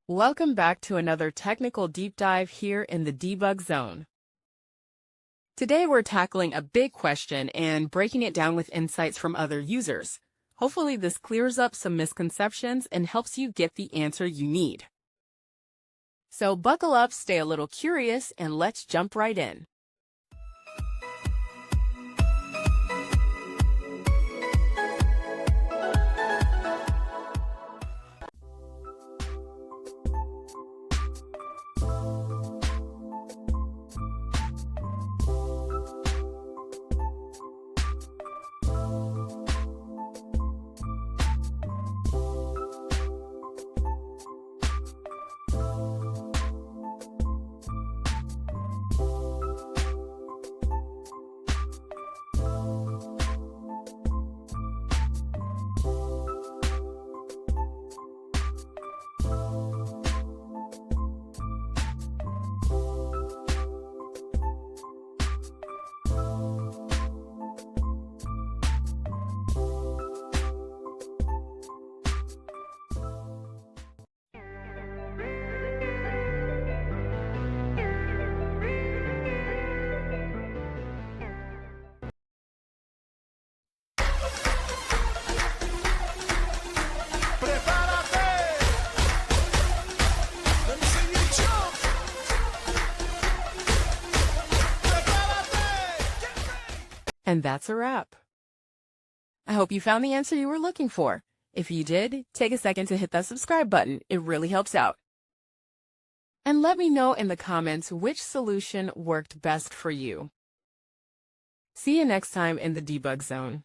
Welcome back to another technical deep dive here in the debug zone. Today we're tackling a big question and breaking it down with insights from other users. Hopefully this clears up some misconceptions and helps you get the answer you need. So buckle up, stay a little curious, and let's jump right in. And that's a wrap. I hope you found the answer you were looking for. If you did, take a second to hit that subscribe button. It really helps out. And let me know in the comments which solution worked best for you. See you next time in the debug zone.